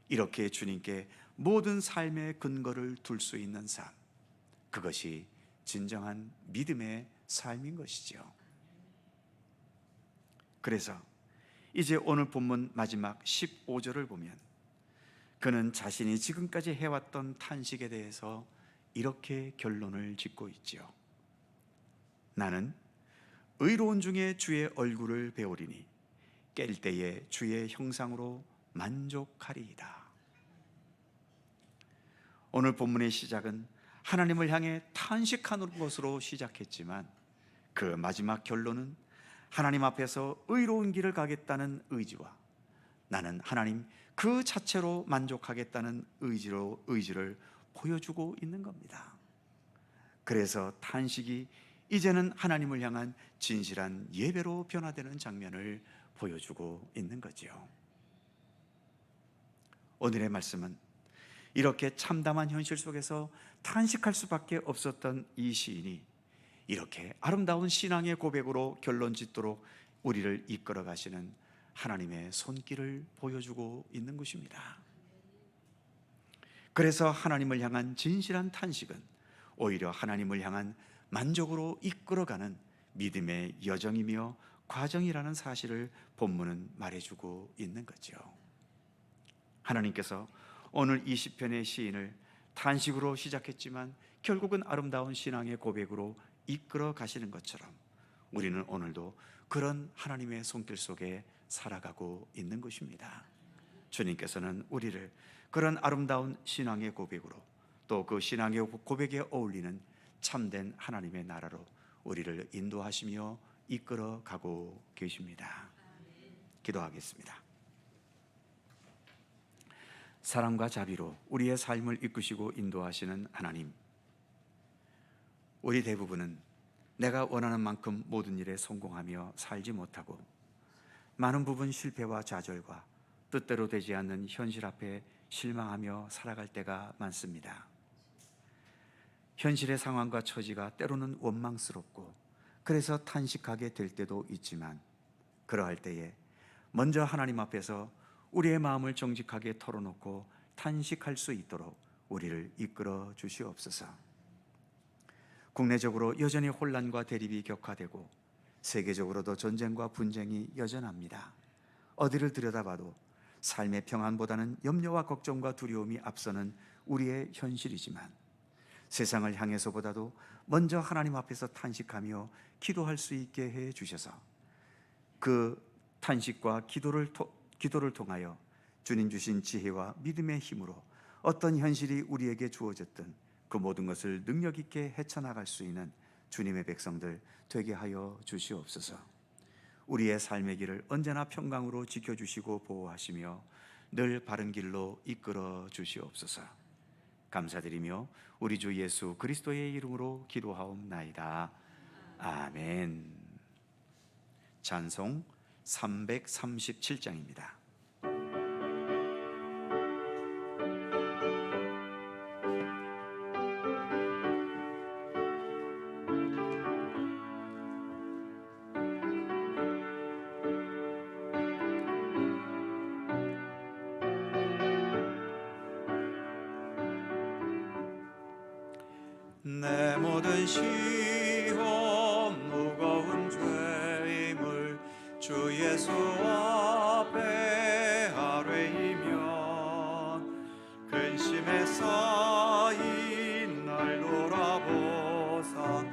이렇게 주님께 모든 삶의 근거를 둘 수 있는 삶, 그것이 진정한 믿음의 삶인 것이죠. 그래서 이제 오늘 본문 마지막 15절을 보면 그는 자신이 지금까지 해왔던 탄식에 대해서 이렇게 결론을 짓고 있지요. 나는 의로운 중에 주의 얼굴을 배우리니 깰 때에 주의 형상으로 만족하리이다. 오늘 본문의 시작은 하나님을 향해 탄식하는 것으로 시작했지만 그 마지막 결론은 하나님 앞에서 의로운 길을 가겠다는 의지와 나는 하나님 그 자체로 만족하겠다는 의지를 보여주고 있는 겁니다. 그래서 탄식이 이제는 하나님을 향한 진실한 예배로 변화되는 장면을 보여주고 있는 거지요. 오늘의 말씀은 이렇게 참담한 현실 속에서 탄식할 수밖에 없었던 이 시인이 이렇게 아름다운 신앙의 고백으로 결론 짓도록 우리를 이끌어 가시는 하나님의 손길을 보여주고 있는 것입니다. 그래서 하나님을 향한 진실한 탄식은 오히려 하나님을 향한 만족으로 이끌어가는 믿음의 여정이며 과정이라는 사실을 본문은 말해주고 있는 거죠. 하나님께서 오늘 이 시편의 시인을 탄식으로 시작했지만 결국은 아름다운 신앙의 고백으로 이끌어 가시는 것처럼 우리는 오늘도 그런 하나님의 손길 속에 살아가고 있는 것입니다. 주님께서는 우리를 그런 아름다운 신앙의 고백으로 또 그 신앙의 고백에 어울리는 참된 하나님의 나라로 우리를 인도하시며 이끌어 가고 계십니다. 기도하겠습니다. 사랑과 자비로 우리의 삶을 이끄시고 인도하시는 하나님, 우리 대부분은 내가 원하는 만큼 모든 일에 성공하며 살지 못하고 많은 부분 실패와 좌절과 뜻대로 되지 않는 현실 앞에 실망하며 살아갈 때가 많습니다. 현실의 상황과 처지가 때로는 원망스럽고 그래서 탄식하게 될 때도 있지만 그러할 때에 먼저 하나님 앞에서 우리의 마음을 정직하게 털어놓고 탄식할 수 있도록 우리를 이끌어 주시옵소서. 국내적으로 여전히 혼란과 대립이 격화되고 세계적으로도 전쟁과 분쟁이 여전합니다. 어디를 들여다봐도 삶의 평안보다는 염려와 걱정과 두려움이 앞서는 우리의 현실이지만 세상을 향해서보다도 먼저 하나님 앞에서 탄식하며 기도할 수 있게 해 주셔서 그 탄식과 기도를 통하여 주님 주신 지혜와 믿음의 힘으로 어떤 현실이 우리에게 주어졌든 그 모든 것을 능력 있게 헤쳐나갈 수 있는 주님의 백성들 되게 하여 주시옵소서. 우리의 삶의 길을 언제나 평강으로 지켜주시고 보호하시며 늘 바른 길로 이끌어 주시옵소서. 감사드리며 우리 주 예수 그리스도의 이름으로 기도하옵나이다. 아멘. 찬송 337장입니다. 내 모든 시험 무거운 죄임을 주 예수 앞에 아뢰이면 근심에 쌓인 날 돌아보사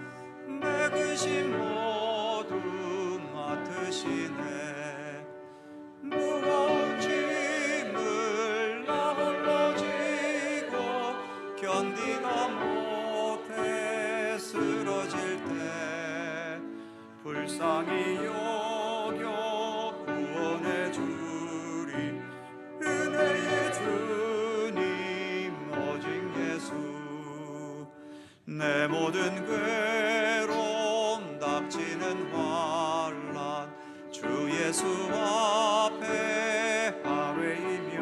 내 근심 모두 맡으시네. 무거운 짐을 나 홀로 지고 견디다 못해 쓰러질 때 불쌍히 여겨 구원해 주리. 은혜의 주님 오직 예수. 내 모든 괴로움 닥치는 환난 주 예수 앞에 아뢰이면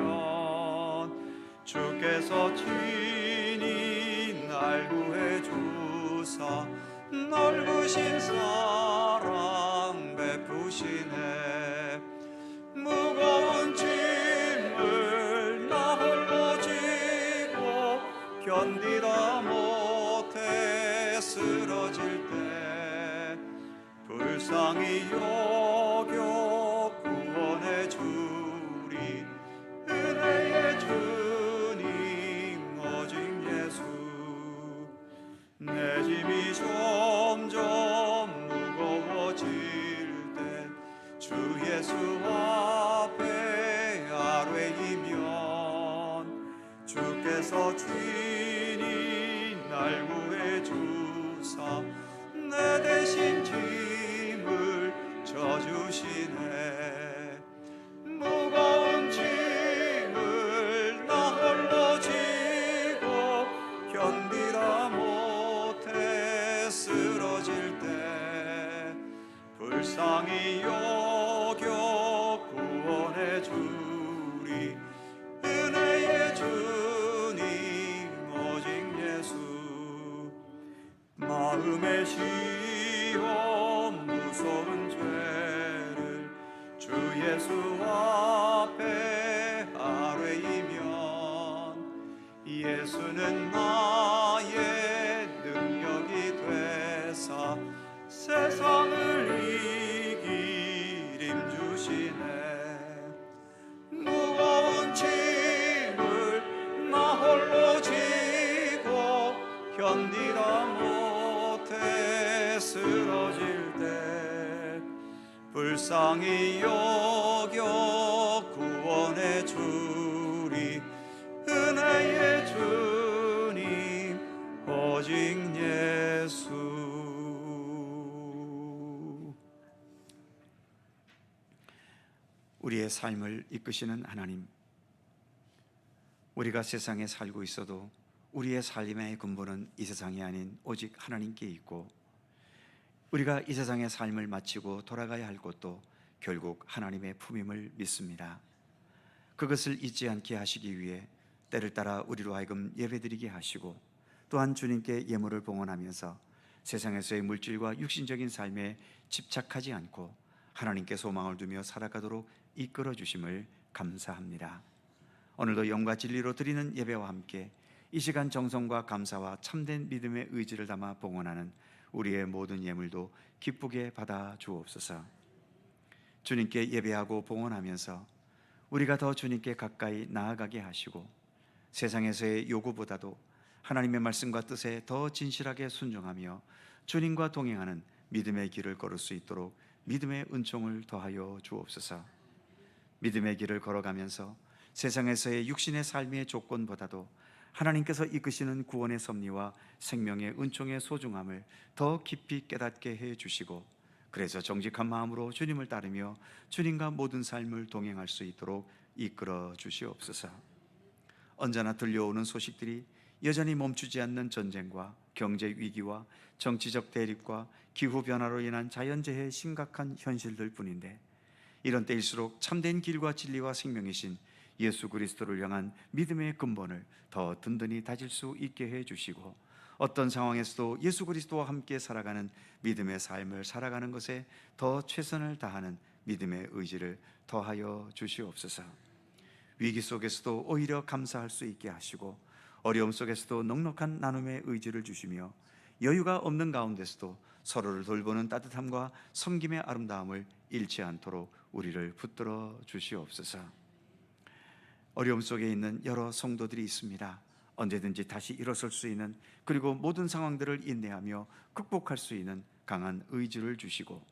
주께서 친히 날 구해 주사 넓으신 사랑 베푸시네. 무거운 짐을 나 홀로 지고 견디다 못해 쓰러질 때 불쌍히 여겨 구원해 주리. 은혜의 주님 오직 예수. 내 짐이 점점 무거워질 때 주 예수 앞에 아뢰이면 주께서 친히 날 구해 주사 내 대신 짐을 져주시네. 무거운 짐을 나 홀로 지고 견디다 못해 쓰러질 때 불쌍히 여겨 구원해 주리. 은혜의 주님 오직 예수. 마음의 시험 무서운 죄를 주 예수 앞에 아뢰이면 예수는 나의 능력이 되사 세상을 이길 힘 주시네. 무거운 짐을 나 홀로 지고 견디다 못해 쓰러질 때 불쌍히 여겨 구원해 주리. 은혜의 주님 오직 예수. 우리의 삶을 이끄시는 하나님, 우리가 세상에 살고 있어도 우리의 삶의 근본은 이 세상이 아닌 오직 하나님께 있고, 우리가 이 세상의 삶을 마치고 돌아가야 할 곳도 결국 하나님의 품임을 믿습니다. 그것을 잊지 않게 하시기 위해 때를 따라 우리로 하여금 예배드리게 하시고, 또한 주님께 예물을 봉헌하면서 세상에서의 물질과 육신적인 삶에 집착하지 않고 하나님께 소망을 두며 살아가도록 이끌어 주심을 감사합니다. 오늘도 영과 진리로 드리는 예배와 함께 이 시간 정성과 감사와 참된 믿음의 의지를 담아 봉헌하는 우리의 모든 예물도 기쁘게 받아 주옵소서. 주님께 예배하고 봉헌하면서 우리가 더 주님께 가까이 나아가게 하시고, 세상에서의 요구보다도 하나님의 말씀과 뜻에 더 진실하게 순종하며 주님과 동행하는 믿음의 길을 걸을 수 있도록 믿음의 은총을 더하여 주옵소서. 믿음의 길을 걸어가면서 세상에서의 육신의 삶의 조건보다도 하나님께서 이끄시는 구원의 섭리와 생명의 은총의 소중함을 더 깊이 깨닫게 해 주시고, 그래서 정직한 마음으로 주님을 따르며 주님과 모든 삶을 동행할 수 있도록 이끌어 주시옵소서. 언제나 들려오는 소식들이 여전히 멈추지 않는 전쟁과 경제 위기와 정치적 대립과 기후변화로 인한 자연재해의 심각한 현실들 뿐인데, 이런 때일수록 참된 길과 진리와 생명이신 예수 그리스도를 향한 믿음의 근본을 더 든든히 다질 수 있게 해 주시고, 어떤 상황에서도 예수 그리스도와 함께 살아가는 믿음의 삶을 살아가는 것에 더 최선을 다하는 믿음의 의지를 더하여 주시옵소서. 위기 속에서도 오히려 감사할 수 있게 하시고, 어려움 속에서도 넉넉한 나눔의 의지를 주시며 여유가 없는 가운데서도 서로를 돌보는 따뜻함과 섬김의 아름다움을 잃지 않도록 우리를 붙들어 주시옵소서. 어려움 속에 있는 여러 성도들이 있습니다. 언제든지 다시 일어설 수 있는, 그리고 모든 상황들을 인내하며 극복할 수 있는 강한 의지를 주시고,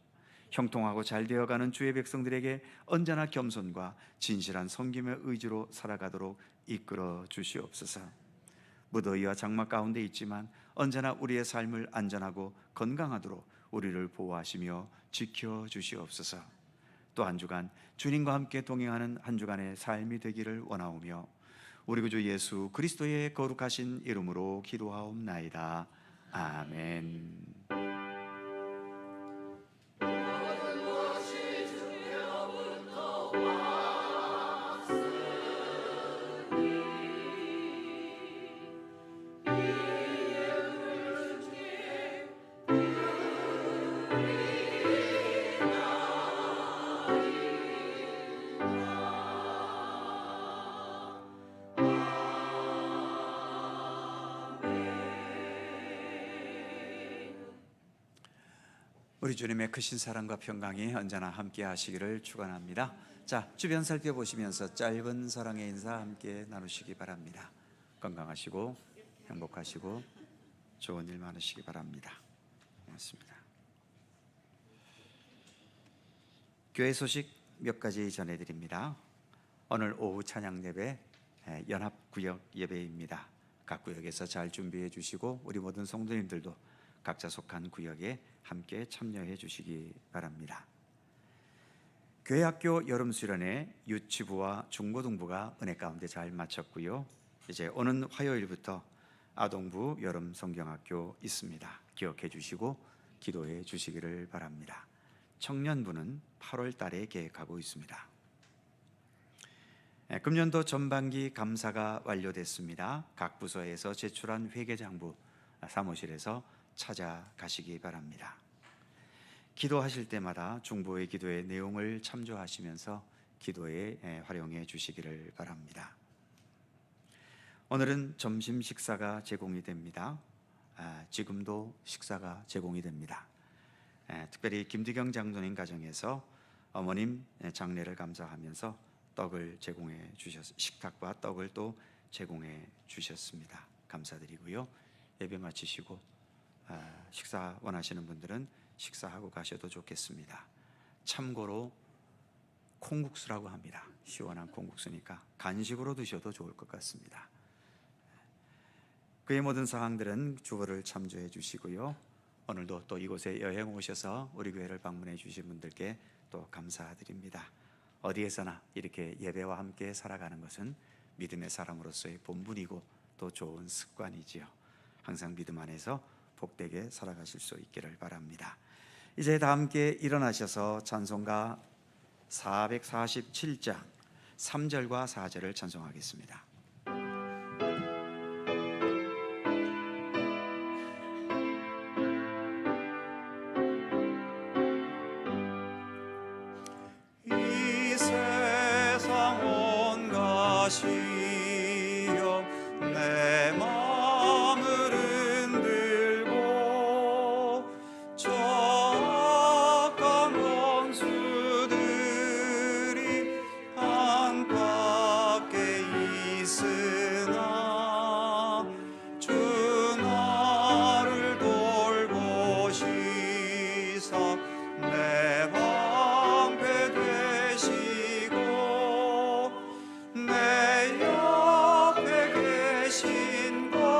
형통하고 잘 되어가는 주의 백성들에게 언제나 겸손과 진실한 섬김의 의지로 살아가도록 이끌어 주시옵소서. 무더위와 장마 가운데 있지만 언제나 우리의 삶을 안전하고 건강하도록 우리를 보호하시며 지켜 주시옵소서. 또 한 주간 주님과 함께 동행하는 한 주간의 삶이 되기를 원하오며 우리 구주 예수 그리스도의 거룩하신 이름으로 기도하옵나이다. 아멘. 우리 주님의 크신 사랑과 평강이 언제나 함께 하시기를 축원합니다. 자, 주변 살펴보시면서 짧은 사랑의 인사 함께 나누시기 바랍니다. 건강하시고 행복하시고 좋은 일 많으시기 바랍니다. 고맙습니다. 교회 소식 몇 가지 전해드립니다. 오늘 오후 찬양 예배 연합구역 예배입니다. 각 구역에서 잘 준비해 주시고 우리 모든 성도님들도 각자 속한 구역에 함께 참여해 주시기 바랍니다. 교회 학교 여름 수련회 유치부와 중고등부가 은혜 가운데 잘 마쳤고요. 이제 오는 화요일부터 아동부 여름 성경학교 있습니다. 기억해 주시고 기도해 주시기를 바랍니다. 청년부는 8월 달에 계획하고 있습니다. 금년도 전반기 감사가 완료됐습니다. 각 부서에서 제출한 회계장부 사무실에서 찾아가시기 바랍니다. 기도하실 때마다 중보의 기도의 내용을 참조하시면서 기도에 활용해 주시기를 바랍니다. 오늘은 점심 식사가 제공이 됩니다. 지금도 식사가 제공이 됩니다. 특별히 김두경 장로님 가정에서 어머님 장례를 감사하면서 떡을 제공해 식탁과 떡을 또 제공해 주셨습니다. 감사드리고요. 예배 마치시고 식사 원하시는 분들은 식사하고 가셔도 좋겠습니다. 참고로 콩국수라고 합니다. 시원한 콩국수니까 간식으로 드셔도 좋을 것 같습니다. 그의 모든 사항들은 주보를 참조해 주시고요. 오늘도 또 이곳에 여행 오셔서 우리 교회를 방문해 주신 분들께 또 감사드립니다. 어디에서나 이렇게 예배와 함께 살아가는 것은 믿음의 사람으로서의 본분이고 또 좋은 습관이지요. 항상 믿음 안에서 복되게 살아가실 수 있기를 바랍니다. 이제 다 함께 일어나셔서 찬송가 447장 3절과 4절을 찬송하겠습니다. 이 세상 온 것이요 내 마음을 흔들고 저 악한 원수들이 안팎에 있으나 주 나를 돌보시사 내 방패 되시고 내 옆에 계신 것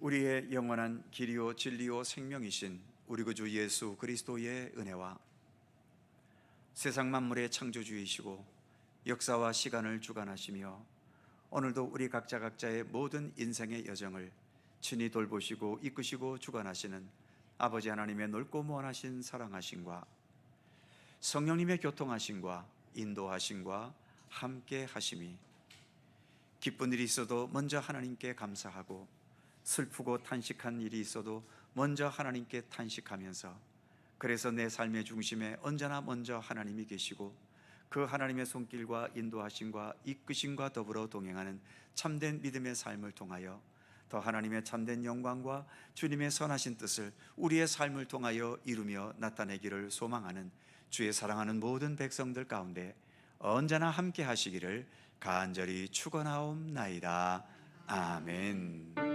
우리의 영원한 길이요 진리요 생명이신 우리 구주 예수 그리스도의 은혜와 세상 만물의 창조주이시고 역사와 시간을 주관하시며 오늘도 우리 각자의 모든 인생의 여정을 친히 돌보시고 이끄시고 주관하시는 아버지 하나님의 넓고 무한하신 사랑하심과 성령님의 교통하심과 인도하심과 함께 하심이 기쁜 일이 있어도 먼저 하나님께 감사하고 슬프고 탄식한 일이 있어도 먼저 하나님께 탄식하면서 그래서 내 삶의 중심에 언제나 먼저 하나님이 계시고 그 하나님의 손길과 인도하심과 이끄심과 더불어 동행하는 참된 믿음의 삶을 통하여 더 하나님의 참된 영광과 주님의 선하신 뜻을 우리의 삶을 통하여 이루며 나타내기를 소망하는 주의 사랑하는 모든 백성들 가운데 언제나 함께 하시기를 간절히 축원하옵나이다. 아멘.